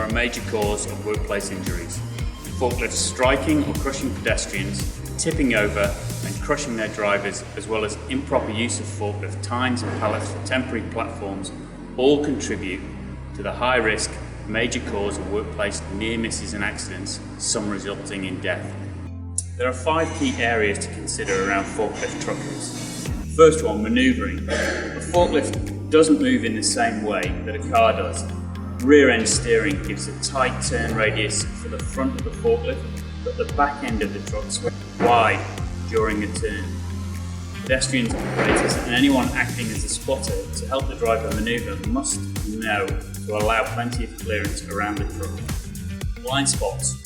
are a major cause of workplace injuries. Forklifts striking or crushing pedestrians, tipping over and crushing their drivers, as well as improper use of forklift tines and pallets for temporary platforms, all contribute to the high risk, major cause of workplace near misses and accidents, some resulting in death. There are 5 key areas to consider around forklift truckers. First one, manoeuvring. A forklift doesn't move in the same way that a car does. Rear end steering gives a tight turn radius for the front of the forklift, but the back end of the truck swings wide during a turn. Pedestrians, operators and anyone acting as a spotter to help the driver manoeuvre must know to allow plenty of clearance around the truck. Blind spots.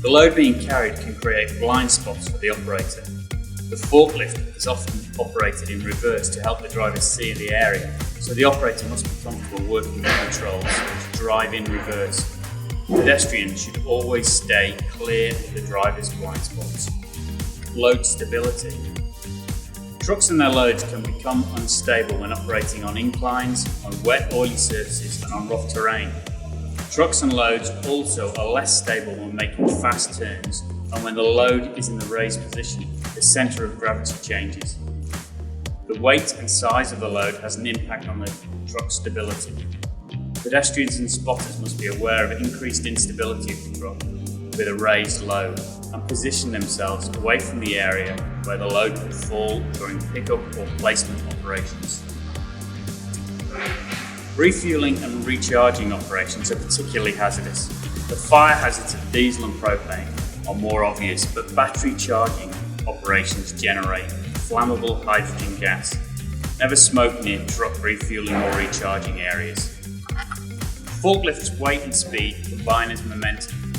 The load being carried can create blind spots for the operator. The forklift is often operated in reverse to help the driver see the area, so the operator must be comfortable working with controls to drive in reverse. Pedestrians should always stay clear of the driver's blind spots. Load stability. Trucks and their loads can become unstable when operating on inclines, on wet, oily surfaces and on rough terrain. Trucks and loads also are less stable when making fast turns, and when the load is in the raised position, the centre of gravity changes. The weight and size of the load has an impact on the truck's stability. Pedestrians and spotters must be aware of increased instability of the truck with a raised load and position themselves away from the area where the load could fall during pickup or placement operations. Refueling and recharging operations are particularly hazardous. The fire hazards of diesel and propane are more obvious, but battery charging operations generate flammable hydrogen gas. Never smoke near truck refueling or recharging areas. Forklifts' weight and speed combine as momentum.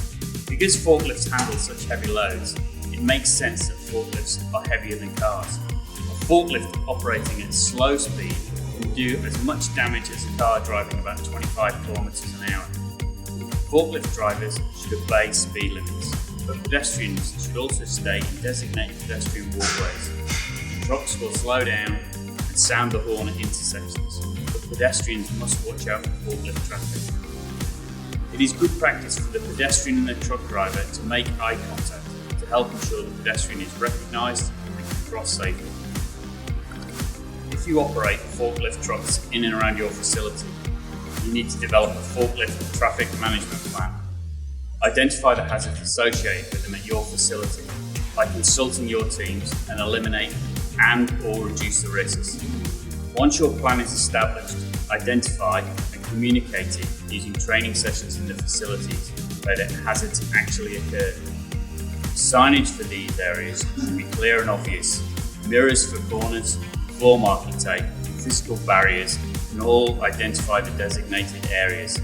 Because forklifts handle such heavy loads, it makes sense that forklifts are heavier than cars. A forklift operating at slow speed can do as much damage as a car driving about 25 km an hour. Forklift drivers should obey speed limits, but pedestrians should also stay in designated pedestrian walkways. Trucks will slow down and sound the horn at intersections, but pedestrians must watch out for forklift traffic. It is good practice for the pedestrian and the truck driver to make eye contact to help ensure the pedestrian is recognised and can cross safely. If you operate forklift trucks in and around your facility, you need to develop a forklift traffic management plan. Identify the hazards associated with them at your facility by consulting your teams and eliminate and/or reduce the risks. Once your plan is established, identify and communicate it using training sessions in the facilities where the hazards actually occur. Signage for these areas should be clear and obvious. Mirrors for corners, floor marking tape, physical barriers can all identify the designated areas.